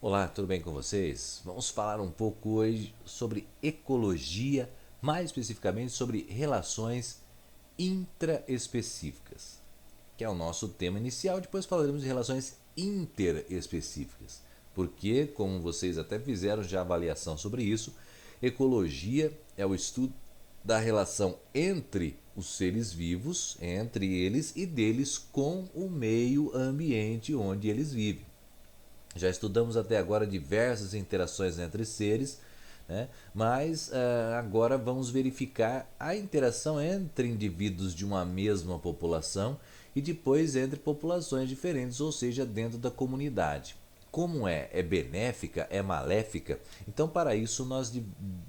Olá, tudo bem com vocês? Vamos falar um pouco hoje sobre ecologia, mais especificamente sobre relações intraespecíficas, que é o nosso tema inicial. Depois falaremos de relações interespecíficas, porque, como vocês até fizeram já avaliação sobre isso, ecologia é o estudo da relação entre os seres vivos, entre eles e deles com o meio ambiente onde eles vivem. Já estudamos até agora diversas interações entre seres, né? Mas agora vamos verificar a interação entre indivíduos de uma mesma população e depois entre populações diferentes, ou seja, dentro da comunidade. Como é benéfica, é maléfica, então para isso nós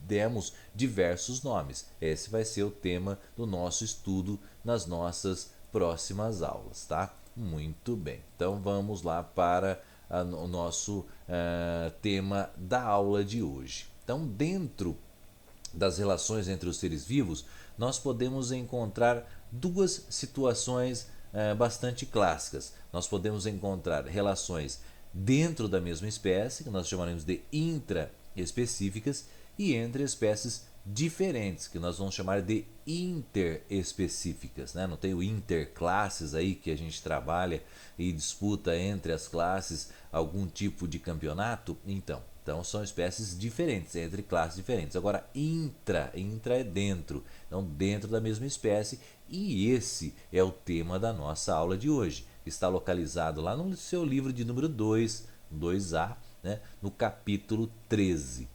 demos diversos nomes. Esse vai ser o tema do nosso estudo nas nossas próximas aulas, tá? Muito bem, então vamos lá para o nosso tema da aula de hoje. Então, dentro das relações entre os seres vivos, nós podemos encontrar duas situações bastante clássicas. Nós podemos encontrar relações dentro da mesma espécie, que nós chamaremos de intraespecíficas, e entre espécies diferentes, que nós vamos chamar de interespecíficas, né? Não tem o interclasses aí que a gente trabalha e disputa entre as classes algum tipo de campeonato? Então são espécies diferentes, entre classes diferentes. Agora, intra é dentro, então dentro da mesma espécie, e esse é o tema da nossa aula de hoje. Está localizado lá no seu livro de número 2A, né, no capítulo 13.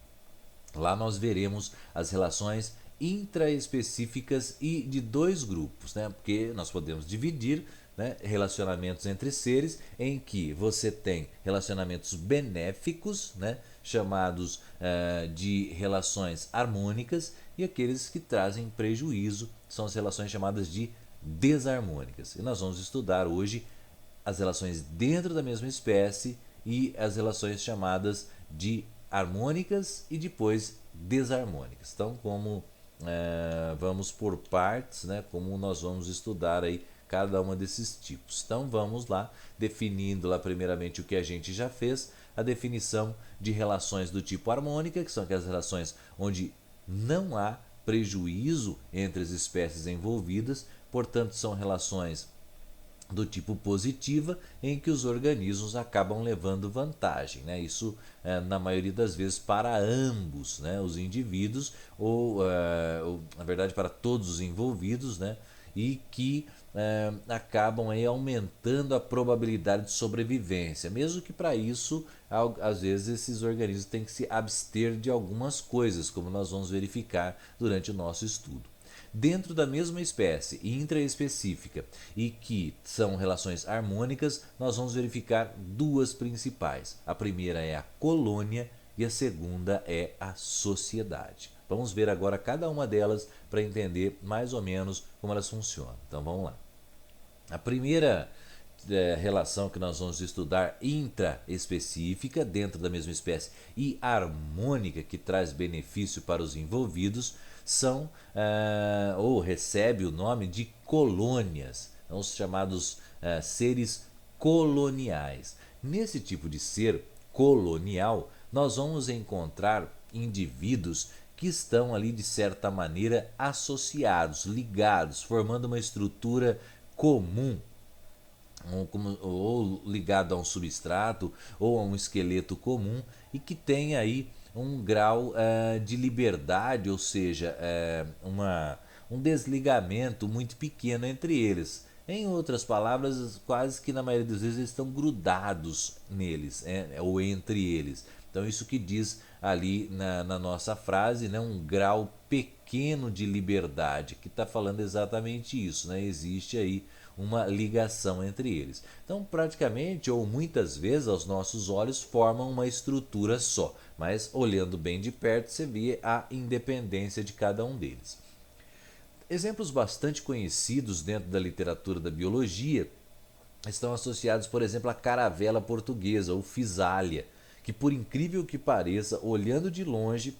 Lá nós veremos as relações intraespecíficas e de dois grupos, né? Porque nós podemos dividir, né, relacionamentos entre seres em que você tem relacionamentos benéficos, né, chamados de relações harmônicas, e aqueles que trazem prejuízo são as relações chamadas de desarmônicas. E nós vamos estudar hoje as relações dentro da mesma espécie e as relações chamadas de harmônicas e depois desarmônicas. Então, como vamos por partes, né, como nós vamos estudar aí cada uma desses tipos. Então, vamos lá, definindo lá primeiramente o que a gente já fez, a definição de relações do tipo harmônica, que são aquelas relações onde não há prejuízo entre as espécies envolvidas, portanto, são relações do tipo positiva, em que os organismos acabam levando vantagem, né? Isso na maioria das vezes para ambos, né? Os indivíduos ou na verdade para todos os envolvidos, né? E que acabam aí aumentando a probabilidade de sobrevivência, mesmo que para isso às vezes esses organismos têm que se abster de algumas coisas, como nós vamos verificar durante o nosso estudo. Dentro da mesma espécie intraespecífica e que são relações harmônicas, nós vamos verificar duas principais. A primeira é a colônia e a segunda é a sociedade. Vamos ver agora cada uma delas para entender mais ou menos como elas funcionam. Então vamos lá. A primeira relação que nós vamos estudar intraespecífica dentro da mesma espécie e harmônica que traz benefício para os envolvidos são ou recebe o nome de colônias, são os chamados seres coloniais. Nesse tipo de ser colonial, nós vamos encontrar indivíduos que estão ali de certa maneira associados, ligados, formando uma estrutura comum, ou ligado a um substrato ou a um esqueleto comum, e que tem aí um grau de liberdade, ou seja, um desligamento muito pequeno entre eles. Em outras palavras, quase que na maioria das vezes eles estão grudados neles, ou entre eles. Então, isso que diz ali na nossa frase, né, um grau pequeno de liberdade, que está falando exatamente isso, né? Existe aí uma ligação entre eles. Então, praticamente ou muitas vezes, aos nossos olhos, formam uma estrutura só, mas olhando bem de perto, você vê a independência de cada um deles. Exemplos bastante conhecidos dentro da literatura da biologia estão associados, por exemplo, à caravela portuguesa, ou Physalia, que, por incrível que pareça, olhando de longe,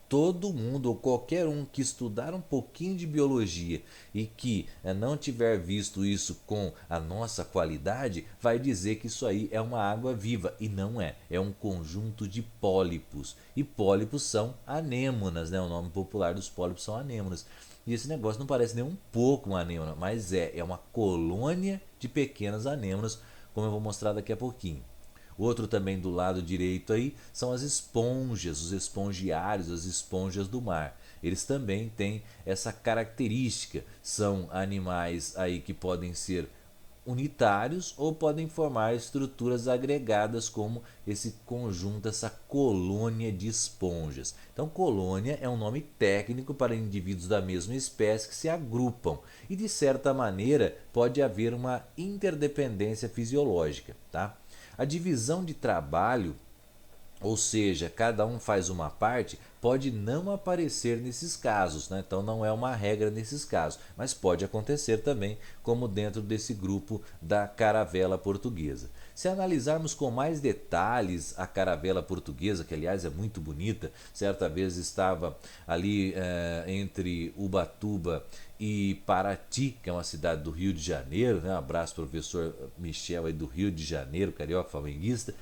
todo mundo ou qualquer um que estudar um pouquinho de biologia e que não tiver visto isso com a nossa qualidade, vai dizer que isso aí é uma água viva e não é. É um conjunto de pólipos. E pólipos são anêmonas, né? O nome popular dos pólipos são anêmonas. E esse negócio não parece nem um pouco uma anêmona, mas é uma colônia de pequenas anêmonas, como eu vou mostrar daqui a pouquinho. Outro também do lado direito aí são as esponjas, os espongiários, as esponjas do mar. Eles também têm essa característica, são animais aí que podem ser unitários ou podem formar estruturas agregadas como esse conjunto, essa colônia de esponjas. Então, colônia é um nome técnico para indivíduos da mesma espécie que se agrupam e de certa maneira pode haver uma interdependência fisiológica, tá? A divisão de trabalho, ou seja, cada um faz uma parte, pode não aparecer nesses casos, né? Então não é uma regra nesses casos, mas pode acontecer também, como dentro desse grupo da caravela portuguesa. Se analisarmos com mais detalhes a caravela portuguesa, que aliás é muito bonita, certa vez estava ali entre Ubatuba e Paraty, que é uma cidade do Rio de Janeiro, né? Um abraço professor Michel aí do Rio de Janeiro, carioca flamenguista.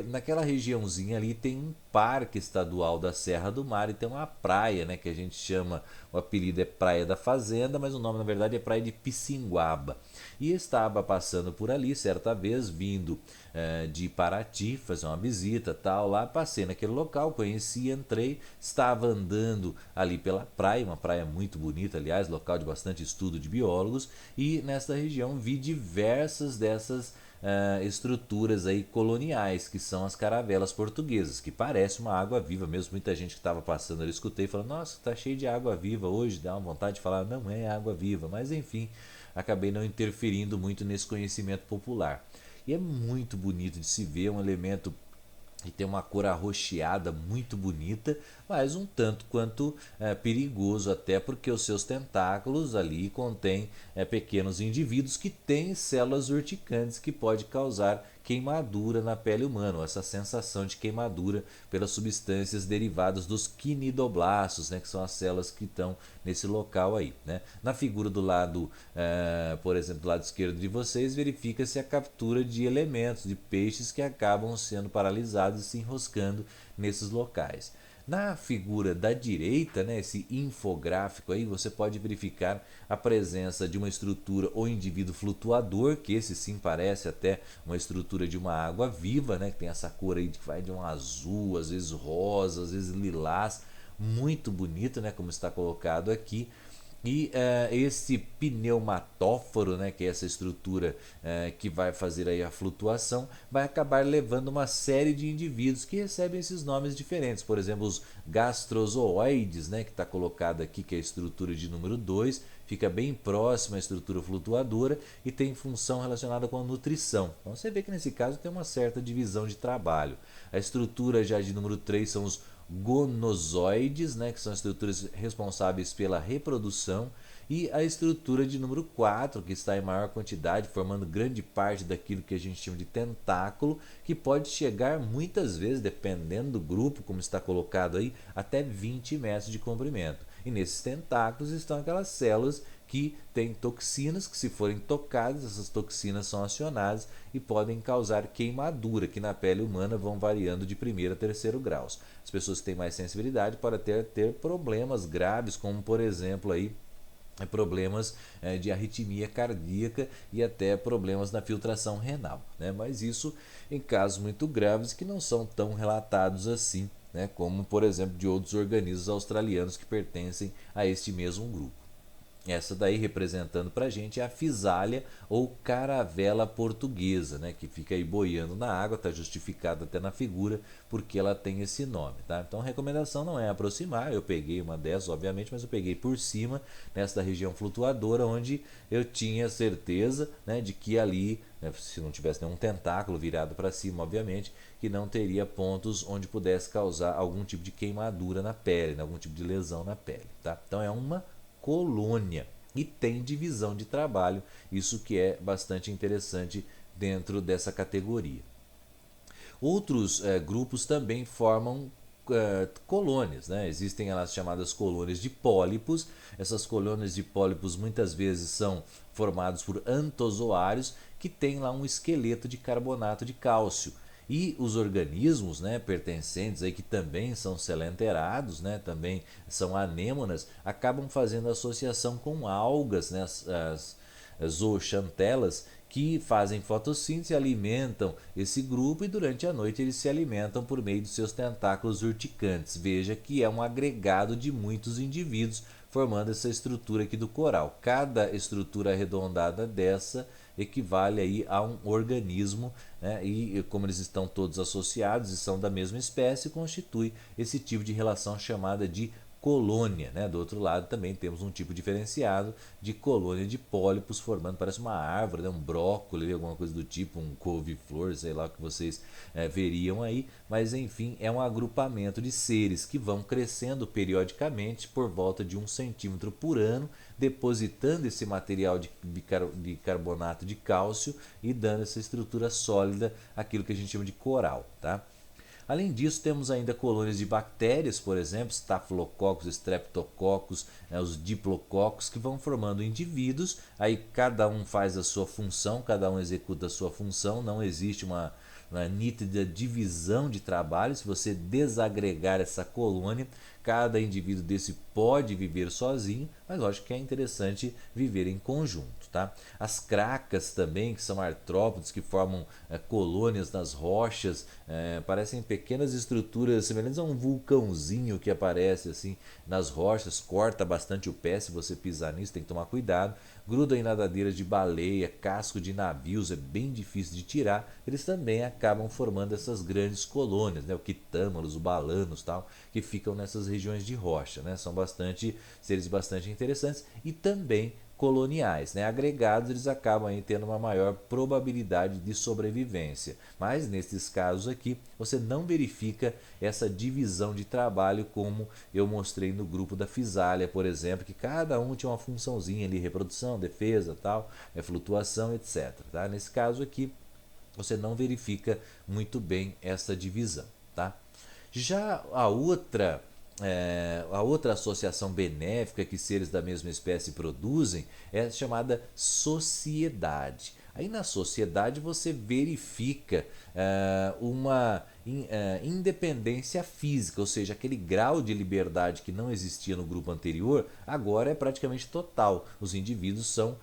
Naquela regiãozinha ali tem um parque estadual da Serra do Mar e tem uma praia, né, que a gente chama, o apelido é Praia da Fazenda, mas o nome na verdade é Praia de Pissinguaba. E estava passando por ali certa vez, vindo de Paraty, fazer uma visita, tal, lá passei naquele local, conheci, entrei, estava andando ali pela praia, uma praia muito bonita, aliás, local de bastante estudo de biólogos, e nesta região vi diversas dessas estruturas aí coloniais, que são as caravelas portuguesas, que parece uma água viva mesmo. Muita gente que estava passando ali, escutei, falando, nossa, tá cheio de água viva hoje, dá uma vontade de falar, não é água viva, mas enfim, acabei não interferindo muito nesse conhecimento popular. E é muito bonito de se ver, um elemento que tem uma cor arroxeada muito bonita, mas um tanto quanto perigoso, até porque os seus tentáculos ali contêm pequenos indivíduos que têm células urticantes que pode causar queimadura na pele humana, essa sensação de queimadura pelas substâncias derivadas dos quinidoblastos, né, que são as células que estão nesse local aí, né? Na figura do lado, por exemplo, do lado esquerdo de vocês, verifica-se a captura de elementos, de peixes que acabam sendo paralisados e se enroscando nesses locais. Na figura da direita, né, esse infográfico aí, você pode verificar a presença de uma estrutura ou indivíduo flutuador, que esse sim parece até uma estrutura de uma água viva, né, que tem essa cor aí que vai de um azul, às vezes rosa, às vezes lilás, muito bonito, né, como está colocado aqui. E esse pneumatóforo, né, que é essa estrutura que vai fazer aí a flutuação, vai acabar levando uma série de indivíduos que recebem esses nomes diferentes. Por exemplo, os gastrozooides, né, que está colocado aqui, que é a estrutura de número 2, fica bem próxima à estrutura flutuadora e tem função relacionada com a nutrição. Então você vê que nesse caso tem uma certa divisão de trabalho. A estrutura já de número 3 são os gonozoides, né, que são estruturas responsáveis pela reprodução, e a estrutura de número 4, que está em maior quantidade, formando grande parte daquilo que a gente chama de tentáculo, que pode chegar muitas vezes, dependendo do grupo, como está colocado aí, até 20 metros de comprimento. E nesses tentáculos estão aquelas células que têm toxinas que, se forem tocadas, essas toxinas são acionadas e podem causar queimadura, que na pele humana vão variando de primeiro a terceiro graus. As pessoas que têm mais sensibilidade podem ter problemas graves, como por exemplo aí problemas de arritmia cardíaca e até problemas na filtração renal, né? Mas isso em casos muito graves que não são tão relatados assim, né? Como por exemplo de outros organismos australianos que pertencem a este mesmo grupo. Essa daí representando para a gente é a fisália ou caravela portuguesa, né, que fica aí boiando na água, está justificada até na figura porque ela tem esse nome, tá? Então a recomendação não é aproximar, eu peguei uma dessas obviamente, mas eu peguei por cima, nesta região flutuadora, onde eu tinha certeza, né, de que ali, né, se não tivesse nenhum tentáculo virado para cima, obviamente, que não teria pontos onde pudesse causar algum tipo de queimadura na pele, né, algum tipo de lesão na pele, tá? Então é uma colônia e tem divisão de trabalho, isso que é bastante interessante dentro dessa categoria. Outros grupos também formam colônias, né? Existem as chamadas colônias de pólipos. Essas colônias de pólipos muitas vezes são formadas por antozoários que têm lá um esqueleto de carbonato de cálcio. E os organismos, né, pertencentes aí que também são coelenterados, né, também são anêmonas, acabam fazendo associação com algas, né, as zooxantelas, que fazem fotossíntese, alimentam esse grupo e durante a noite eles se alimentam por meio dos seus tentáculos urticantes. Veja que é um agregado de muitos indivíduos formando essa estrutura aqui do coral. Cada estrutura arredondada dessa equivale aí a um organismo, né? E como eles estão todos associados e são da mesma espécie, constitui esse tipo de relação chamada de colônia, né? Do outro lado também temos um tipo diferenciado de colônia de pólipos formando, parece uma árvore, né? Um brócolis, alguma coisa do tipo, um couve-flor, sei lá o que vocês veriam aí, mas enfim, é um agrupamento de seres que vão crescendo periodicamente por volta de 1 cm por ano, depositando esse material de bicarbonato de cálcio e dando essa estrutura sólida, aquilo que a gente chama de coral, tá? Além disso, temos ainda colônias de bactérias, por exemplo, Staphylococcus, Streptococcus, os diplococos, que vão formando indivíduos, aí cada um faz a sua função, cada um executa a sua função, não existe uma nítida divisão de trabalho. Se você desagregar essa colônia, cada indivíduo desse pode viver sozinho, mas lógico que é interessante viver em conjunto, tá? As cracas também, que são artrópodes que formam colônias nas rochas, parecem pequenas estruturas semelhantes a um vulcãozinho que aparece assim nas rochas, corta bastante o pé, se você pisar nisso tem que tomar cuidado, gruda em nadadeiras de baleia, casco de navios, é bem difícil de tirar. Eles também acabam formando essas grandes colônias, né? O quitâmaros, o balanos, tal, que ficam nessas regiões de rocha, né? São seres bastante interessantes e também coloniais, né? Agregados, eles acabam aí tendo uma maior probabilidade de sobrevivência, mas nesses casos aqui você não verifica essa divisão de trabalho como eu mostrei no grupo da Physalia, por exemplo, que cada um tinha uma funçãozinha ali, reprodução, defesa, tal, flutuação, etc, tá? Nesse caso aqui você não verifica muito bem essa divisão, tá? Já a outra associação benéfica que seres da mesma espécie produzem é chamada sociedade. Aí na sociedade você verifica uma independência física, ou seja, aquele grau de liberdade que não existia no grupo anterior, agora é praticamente total. Os indivíduos são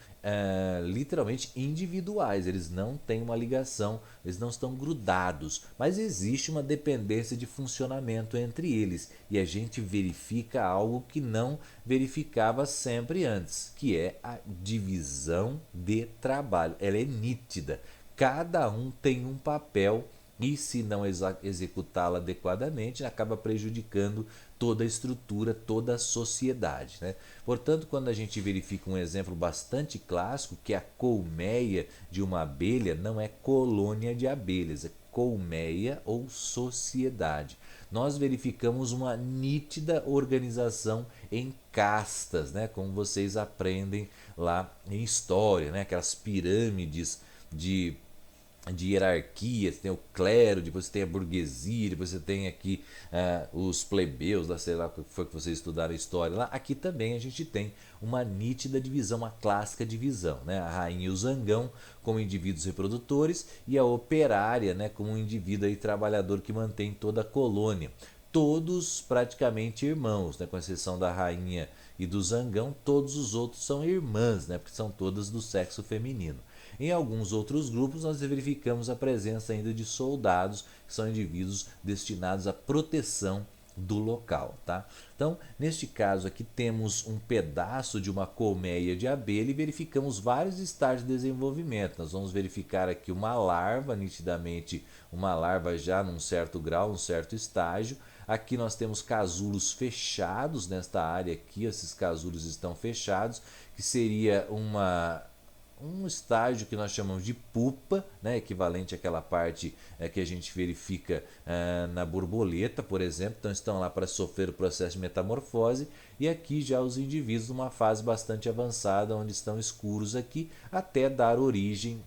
literalmente individuais, eles não têm uma ligação, eles não estão grudados, mas existe uma dependência de funcionamento entre eles e a gente verifica algo que não verificava sempre antes, que é a divisão de trabalho. Ela é nítida, cada um tem um papel e se não executá-la adequadamente acaba prejudicando toda a estrutura, toda a sociedade, né? Portanto, quando a gente verifica um exemplo bastante clássico, que é a colmeia de uma abelha, não é colônia de abelhas, é colmeia ou sociedade. Nós verificamos uma nítida organização em castas, né? Como vocês aprendem lá em história, né? Aquelas pirâmides de hierarquia, você tem o clero, depois você tem a burguesia, depois você tem aqui os plebeus, lá, sei lá o que foi que vocês estudaram história lá. Aqui também a gente tem uma nítida divisão, uma clássica divisão, né? A rainha e o zangão como indivíduos reprodutores e a operária, né, como um indivíduo aí, trabalhador que mantém toda a colônia. Todos praticamente irmãos, né, com exceção da rainha e do zangão, todos os outros são irmãs, né, porque são todas do sexo feminino. Em alguns outros grupos, nós verificamos a presença ainda de soldados, que são indivíduos destinados à proteção do local, tá? Então, neste caso aqui, temos um pedaço de uma colmeia de abelha e verificamos vários estágios de desenvolvimento. Nós vamos verificar aqui uma larva, nitidamente uma larva já num certo grau, um certo estágio. Aqui nós temos casulos fechados nesta área aqui, esses casulos estão fechados, que seria um estágio que nós chamamos de pupa, né, equivalente àquela parte que a gente verifica na borboleta, por exemplo. Então estão lá para sofrer o processo de metamorfose, e aqui já os indivíduos numa fase bastante avançada, onde estão escuros aqui, até dar origem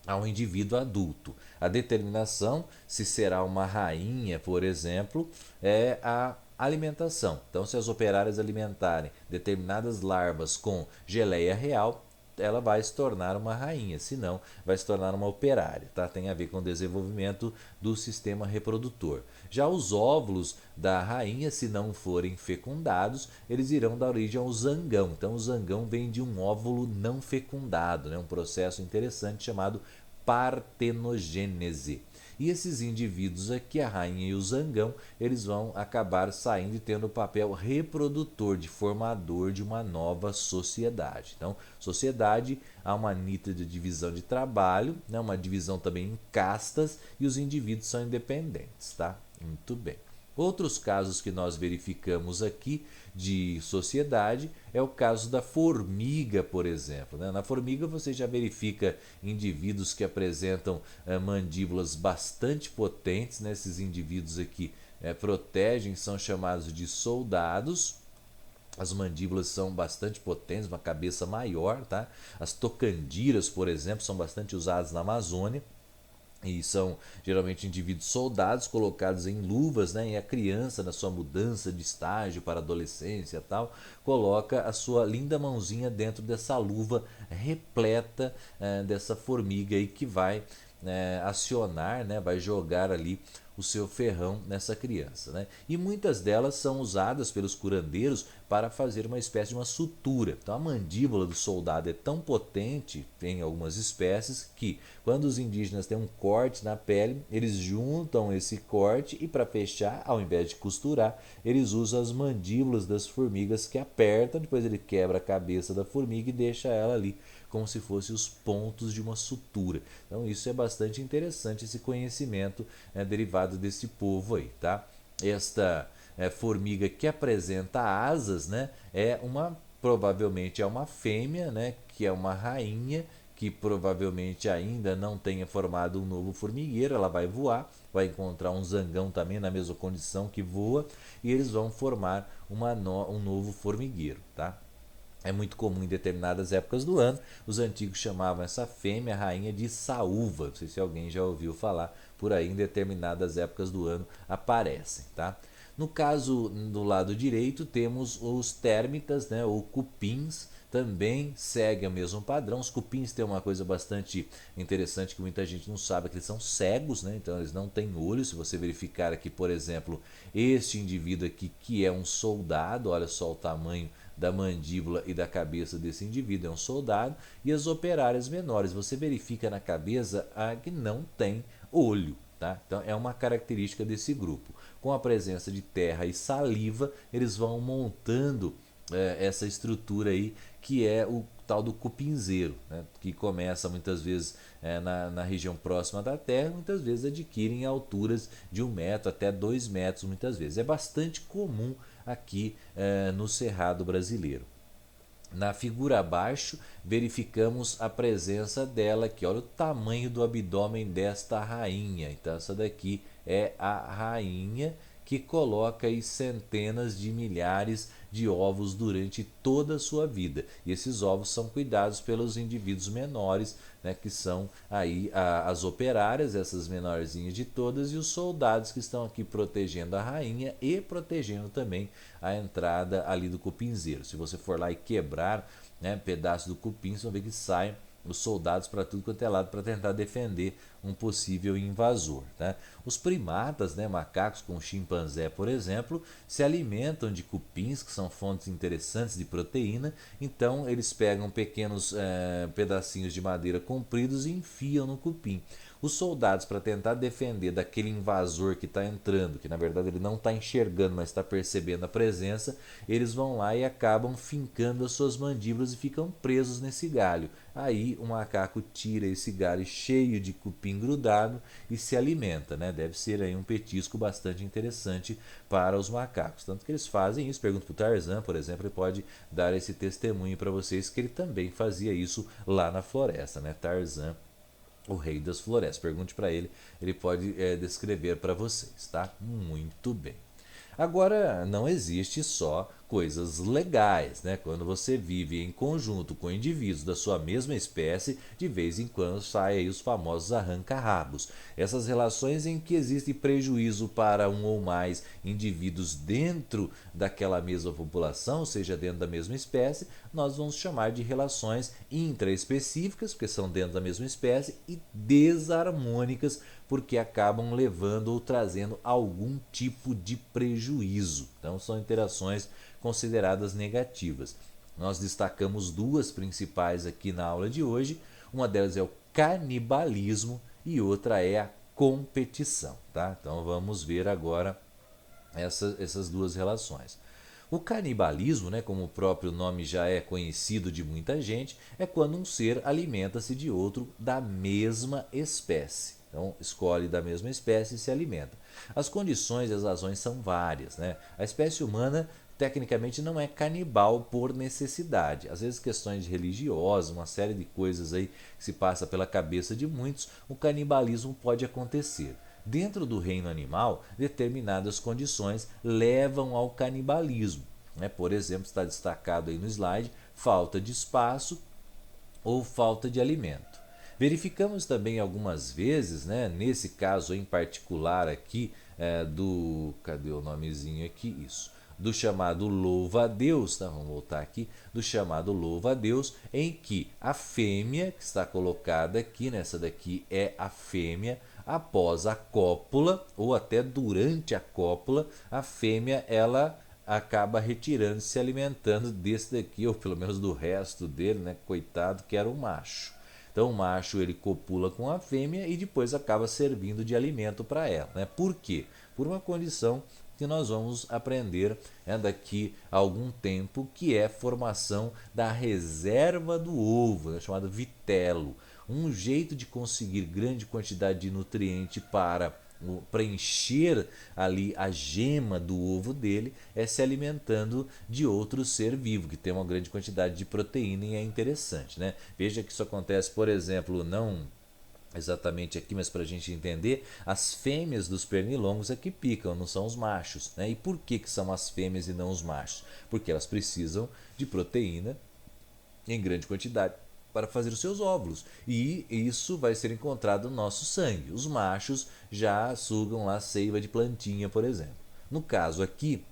ao indivíduo adulto. A determinação se será uma rainha, por exemplo, é a alimentação. Então, se as operárias alimentarem determinadas larvas com geleia real, ela vai se tornar uma rainha, se não, vai se tornar uma operária, tá? Tem a ver com o desenvolvimento do sistema reprodutor. Já os óvulos da rainha, se não forem fecundados, eles irão dar origem ao zangão. Então, o zangão vem de um óvulo não fecundado, né? Um processo interessante chamado partenogênese. E esses indivíduos aqui, a rainha e o zangão, eles vão acabar saindo e tendo o papel reprodutor, de formador de uma nova sociedade. Então, sociedade, há uma nítida divisão de trabalho, né, uma divisão também em castas, e os indivíduos são independentes, tá? Muito bem. Outros casos que nós verificamos aqui de sociedade é o caso da formiga, por exemplo. Na formiga você já verifica indivíduos que apresentam mandíbulas bastante potentes. Esses indivíduos aqui protegem, são chamados de soldados. As mandíbulas são bastante potentes, uma cabeça maior, tá? As tocandiras, por exemplo, são bastante usadas na Amazônia. E são geralmente indivíduos soldados colocados em luvas, né? E a criança, na sua mudança de estágio para a adolescência e tal, coloca a sua linda mãozinha dentro dessa luva repleta dessa formiga aí que vai acionar, né? Vai jogar ali o seu ferrão nessa criança, né? E muitas delas são usadas pelos curandeiros para fazer uma espécie de uma sutura. Então a mandíbula do soldado é tão potente em algumas espécies que quando os indígenas têm um corte na pele, eles juntam esse corte e para fechar, ao invés de costurar, eles usam as mandíbulas das formigas que apertam, depois ele quebra a cabeça da formiga e deixa ela ali como se fossem os pontos de uma sutura. Então isso é bastante interessante, esse conhecimento derivado desse povo aí, tá? Esta formiga que apresenta asas, né, provavelmente é uma fêmea, né, que é uma rainha, que provavelmente ainda não tenha formado um novo formigueiro. Ela vai voar, vai encontrar um zangão também na mesma condição que voa, e eles vão formar um novo formigueiro, tá? É muito comum em determinadas épocas do ano. Os antigos chamavam essa fêmea rainha de saúva. Não sei se alguém já ouviu falar, por aí em determinadas épocas do ano aparecem, tá? No caso do lado direito temos os térmitas, né, ou cupins, também segue o mesmo padrão. Os cupins têm uma coisa bastante interessante que muita gente não sabe, que eles são cegos, né? Então eles não têm olho. Se você verificar aqui, por exemplo, este indivíduo aqui que é um soldado, olha só o tamanho da mandíbula e da cabeça desse indivíduo, é um soldado. E as operárias menores, você verifica na cabeça que não tem olho, tá? Então é uma característica desse grupo. Com a presença de terra e saliva, eles vão montando essa estrutura aí, que é o tal do cupinzeiro, né? Que começa muitas vezes na região próxima da terra, muitas vezes adquirem alturas de 1 metro até 2 metros, muitas vezes. É bastante comum aqui no Cerrado brasileiro. Na figura abaixo, verificamos a presença dela aqui. Olha o tamanho do abdômen desta rainha. Então, essa daqui é a rainha que coloca aí centenas de milhares de ovos durante toda a sua vida. E esses ovos são cuidados pelos indivíduos menores, né, que são aí as operárias, essas menorzinhas de todas, e os soldados que estão aqui protegendo a rainha e protegendo também a entrada ali do cupinzeiro. Se você for lá e quebrar, né, pedaço do cupim, você vai ver que saem os soldados para tudo quanto é lado para tentar defender um possível invasor, tá? Os primatas, né, macacos como chimpanzé, por exemplo, se alimentam de cupins, que são fontes interessantes de proteína. Então eles pegam pequenos pedacinhos de madeira compridos e enfiam no cupim. Os soldados, para tentar defender daquele invasor que está entrando, que na verdade ele não está enxergando, mas está percebendo a presença, eles vão lá e acabam fincando as suas mandíbulas e ficam presos nesse galho. Aí o macaco tira esse galho cheio de cupim grudado e se alimenta, né? Deve ser aí um petisco bastante interessante para os macacos. Tanto que eles fazem isso. Pergunto para o Tarzan, por exemplo, ele pode dar esse testemunho para vocês que ele também fazia isso lá na floresta, né? Tarzan, o rei das florestas. Pergunte para ele, ele pode descrever para vocês, tá? Muito bem. Agora, não existe só coisas legais, né? Quando você vive em conjunto com indivíduos da sua mesma espécie, de vez em quando saem aí os famosos arranca-rabos. Essas relações em que existe prejuízo para um ou mais indivíduos dentro daquela mesma população, ou seja, dentro da mesma espécie, nós vamos chamar de relações intraespecíficas, porque são dentro da mesma espécie, e desarmônicas, porque acabam levando ou trazendo algum tipo de prejuízo. Então, são interações consideradas negativas. Nós destacamos duas principais aqui na aula de hoje. Uma delas é o canibalismo e outra é a competição, tá? Então vamos ver agora essas duas relações. O canibalismo, né, como o próprio nome já é conhecido de muita gente, é quando um ser alimenta-se de outro da mesma espécie. Então, escolhe da mesma espécie e se alimenta. As condições e as razões são várias, né? A espécie humana tecnicamente não é canibal por necessidade. Às vezes questões religiosas, uma série de coisas aí que se passa pela cabeça de muitos, o canibalismo pode acontecer. Dentro do reino animal, determinadas condições levam ao canibalismo, né? Por exemplo, está destacado aí no slide, falta de espaço ou falta de alimento. Verificamos também algumas vezes, né, nesse caso em particular aqui, cadê o nomezinho aqui? Isso. Do chamado louva-a-Deus, tá? Vamos voltar aqui, do chamado louva-a-Deus, em que a fêmea, que está colocada aqui, nessa daqui é a fêmea, após a cópula, ou até durante a cópula, a fêmea, ela acaba retirando, se alimentando desse daqui, ou pelo menos do resto dele, né? Coitado, que era o macho. Então o macho ele copula com a fêmea e depois acaba servindo de alimento para ela, né? Por quê? Por uma condição que nós vamos aprender, né, daqui a algum tempo, que é a formação da reserva do ovo, né, chamado vitelo. Um jeito de conseguir grande quantidade de nutriente para preencher ali a gema do ovo dele é se alimentando de outro ser vivo que tem uma grande quantidade de proteína e é interessante, né? Veja que isso acontece, por exemplo, não exatamente aqui, mas para a gente entender, as fêmeas dos pernilongos é que picam, não são os machos, né? E por que são as fêmeas e não os machos? Porque elas precisam de proteína em grande quantidade para fazer os seus óvulos. E isso vai ser encontrado no nosso sangue. Os machos já sugam lá seiva de plantinha, por exemplo. No caso aqui,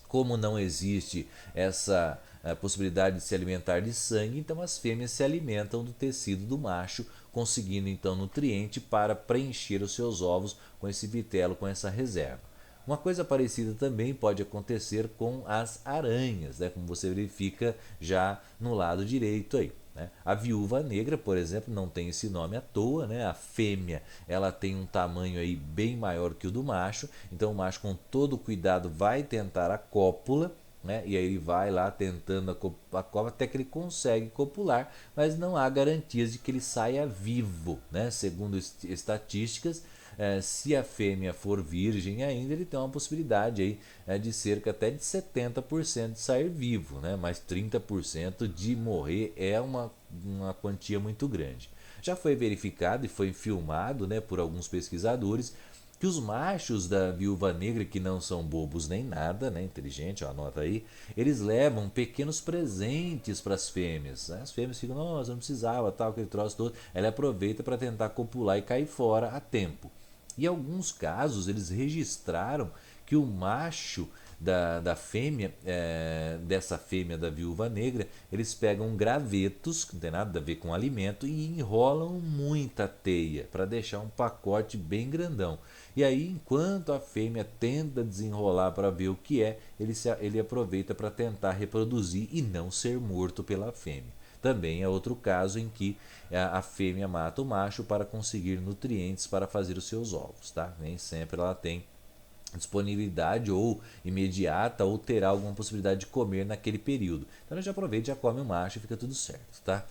como não existe essa possibilidade de se alimentar de sangue, então as fêmeas se alimentam do tecido do macho, conseguindo então nutriente para preencher os seus ovos com esse vitelo, com essa reserva. Uma coisa parecida também pode acontecer com as aranhas, né? Como você verifica já no lado direito aí, né? A viúva negra, por exemplo, não tem esse nome à toa, né? A fêmea ela tem um tamanho aí bem maior que o do macho, então o macho com todo cuidado vai tentar a cópula, né? E aí ele vai lá tentando a cópula até que ele consegue copular, mas não há garantias de que ele saia vivo, né? Segundo estatísticas, se a fêmea for virgem ainda, ele tem uma possibilidade aí, de cerca até de 70% de sair vivo, né? Mas 30% de morrer é uma quantia muito grande. Já foi verificado e foi filmado, né, por alguns pesquisadores que os machos da viúva negra, que não são bobos nem nada, né, inteligente, ó, anota aí, eles levam pequenos presentes para as fêmeas. Né? As fêmeas ficam, nossa, não precisava, tal, aquele troço todo. Ela aproveita para tentar copular e cair fora a tempo. Em alguns casos, eles registraram que o macho da fêmea, dessa fêmea da viúva negra, eles pegam gravetos, que não tem nada a ver com alimento, e enrolam muita teia para deixar um pacote bem grandão. E aí, enquanto a fêmea tenta desenrolar para ver o que é, ele aproveita para tentar reproduzir e não ser morto pela fêmea. Também é outro caso em que a fêmea mata o macho para conseguir nutrientes para fazer os seus ovos, tá? Nem sempre ela tem disponibilidade ou imediata ou terá alguma possibilidade de comer naquele período. Então ela já aproveita, já come o macho e fica tudo certo, tá?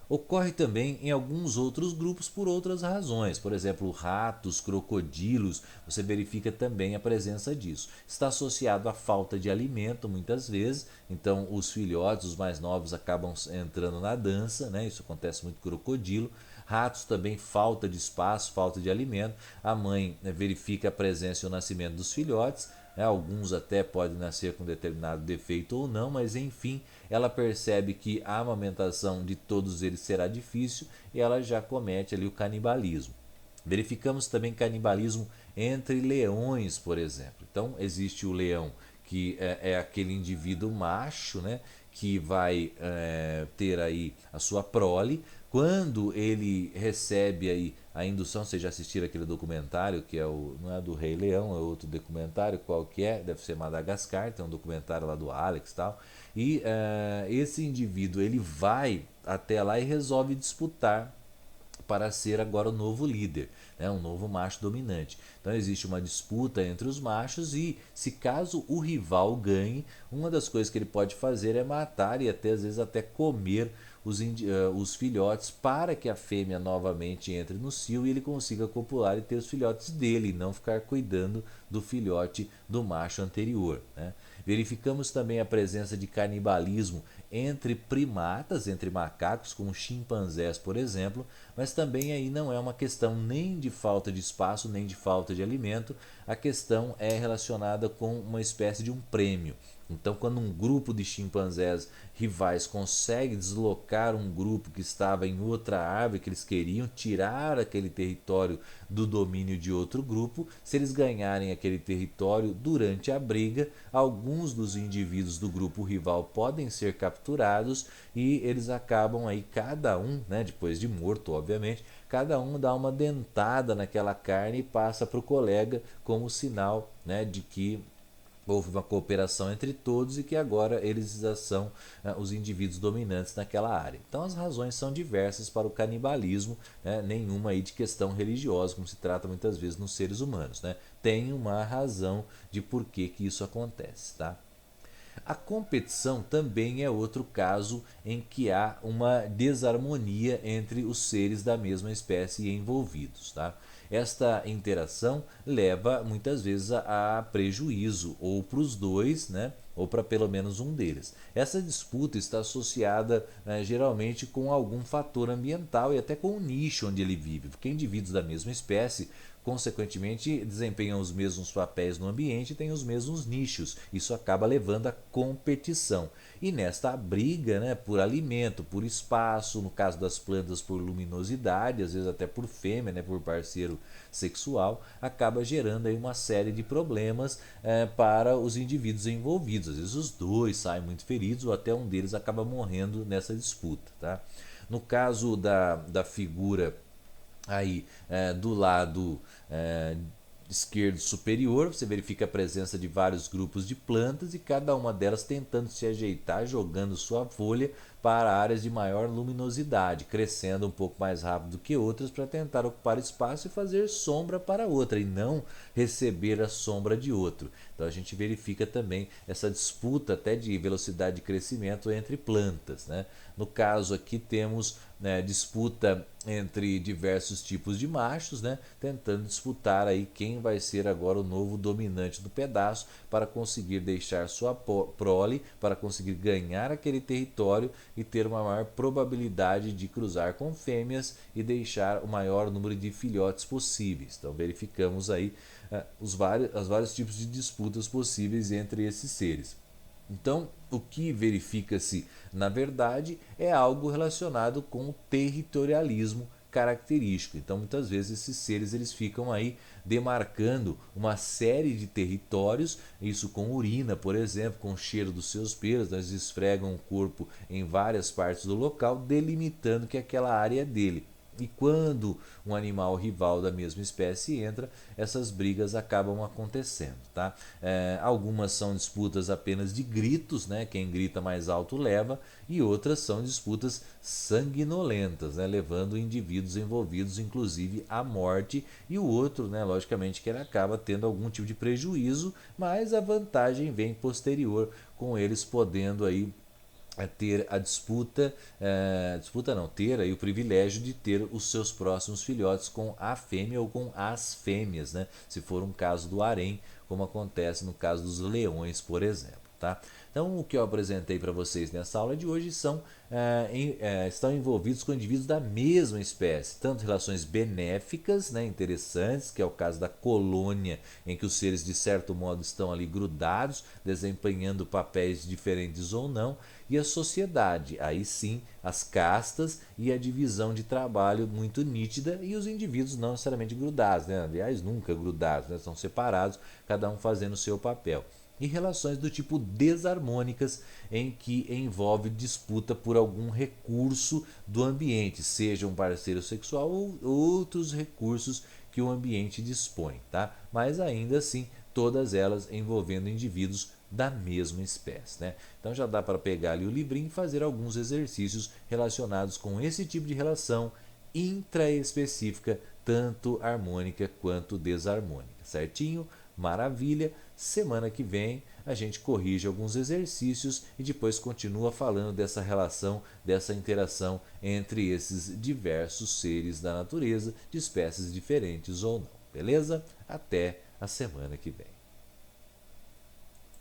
Ocorre também em alguns outros grupos por outras razões. Por exemplo, ratos, crocodilos, você verifica também a presença disso. Está associado à falta de alimento muitas vezes, então os filhotes, os mais novos, acabam entrando na dança, né? Isso acontece muito com crocodilo. Ratos também, falta de espaço, falta de alimento. A mãe, né, verifica a presença e o nascimento dos filhotes. né? Alguns até podem nascer com determinado defeito ou não, mas enfim, ela percebe que a amamentação de todos eles será difícil e ela já comete ali o canibalismo. Verificamos também canibalismo entre leões, por exemplo. Então, existe o leão, que é aquele indivíduo macho, né, que vai ter aí a sua prole. Quando ele recebe aí a indução, vocês já assistiram aquele documentário que não é do Rei Leão, é outro documentário, qual que é? Deve ser Madagascar, tem um documentário lá do Alex e tal. E esse indivíduo, ele vai até lá e resolve disputar para ser agora o novo líder, né, um novo macho dominante. Então existe uma disputa entre os machos e, se caso o rival ganhe, uma das coisas que ele pode fazer é matar e até às vezes até comer os filhotes, para que a fêmea novamente entre no cio e ele consiga copular e ter os filhotes dele, e não ficar cuidando do filhote do macho anterior, né? Verificamos também a presença de canibalismo entre primatas, entre macacos, como chimpanzés, por exemplo, mas também aí não é uma questão nem de falta de espaço, nem de falta de alimento, a questão é relacionada com uma espécie de um prêmio. Então, quando um grupo de chimpanzés rivais consegue deslocar um grupo que estava em outra árvore, que eles queriam tirar aquele território do domínio de outro grupo, se eles ganharem aquele território durante a briga, alguns dos indivíduos do grupo rival podem ser capturados e eles acabam aí, cada um, né, depois de morto, obviamente, cada um dá uma dentada naquela carne e passa para o colega como sinal, né, de que houve uma cooperação entre todos e que agora eles já são os indivíduos dominantes naquela área. Então as razões são diversas para o canibalismo, né? Nenhuma aí de questão religiosa, como se trata muitas vezes nos seres humanos, né? Tem uma razão de por que isso acontece, tá? A competição também é outro caso em que há uma desarmonia entre os seres da mesma espécie envolvidos, tá? Esta interação leva muitas vezes a prejuízo, ou para os dois, né, ou para pelo menos um deles. Essa disputa está associada geralmente com algum fator ambiental e até com o nicho onde ele vive, porque indivíduos da mesma espécie consequentemente desempenham os mesmos papéis no ambiente e têm os mesmos nichos. Isso acaba levando à competição. E nesta briga, né, por alimento, por espaço, no caso das plantas por luminosidade, às vezes até por fêmea, né, por parceiro sexual, acaba gerando aí uma série de problemas para os indivíduos envolvidos. Às vezes os dois saem muito feridos ou até um deles acaba morrendo nessa disputa, tá? No caso da figura aí do lado esquerdo superior, você verifica a presença de vários grupos de plantas e cada uma delas tentando se ajeitar, jogando sua folha para áreas de maior luminosidade, crescendo um pouco mais rápido que outras para tentar ocupar espaço e fazer sombra para outra e não receber a sombra de outro. Então a gente verifica também essa disputa até de velocidade de crescimento entre plantas, né? No caso aqui temos disputa entre diversos tipos de machos, né, tentando disputar aí quem vai ser agora o novo dominante do pedaço para conseguir deixar sua prole, para conseguir ganhar aquele território e ter uma maior probabilidade de cruzar com fêmeas e deixar o maior número de filhotes possíveis. Então verificamos aí os vários tipos de disputas possíveis entre esses seres. Então, o que verifica-se, na verdade, é algo relacionado com o territorialismo característico. Então, muitas vezes esses seres eles ficam aí demarcando uma série de territórios, isso com urina, por exemplo, com o cheiro dos seus pelos, eles esfregam o corpo em várias partes do local, delimitando que aquela área é dele. E quando um animal rival da mesma espécie entra, essas brigas acabam acontecendo, tá? Algumas são disputas apenas de gritos, né? Quem grita mais alto leva, e outras são disputas sanguinolentas, né? Levando indivíduos envolvidos, inclusive, à morte, e o outro, né? Logicamente que ele acaba tendo algum tipo de prejuízo, mas a vantagem vem posterior, com eles podendo aí ter a ter aí o privilégio de ter os seus próximos filhotes com a fêmea ou com as fêmeas, né? Se for um caso do harém, como acontece no caso dos leões, por exemplo. tá? Então, o que eu apresentei para vocês nessa aula de hoje estão envolvidos com indivíduos da mesma espécie, tanto relações benéficas, né, interessantes, que é o caso da colônia, em que os seres de certo modo estão ali grudados, desempenhando papéis diferentes ou não, e a sociedade, aí sim, as castas e a divisão de trabalho muito nítida e os indivíduos não necessariamente grudados, né? Aliás, nunca grudados, né? São separados, cada um fazendo o seu papel. E relações do tipo desarmônicas, em que envolve disputa por algum recurso do ambiente, seja um parceiro sexual ou outros recursos que o ambiente dispõe, tá? Mas ainda assim, todas elas envolvendo indivíduos da mesma espécie, né? Então já dá para pegar ali o livrinho e fazer alguns exercícios relacionados com esse tipo de relação intraespecífica, tanto harmônica quanto desarmônica, certinho? Maravilha! Semana que vem a gente corrige alguns exercícios e depois continua falando dessa relação, dessa interação entre esses diversos seres da natureza, de espécies diferentes ou não. Beleza? Até a semana que vem.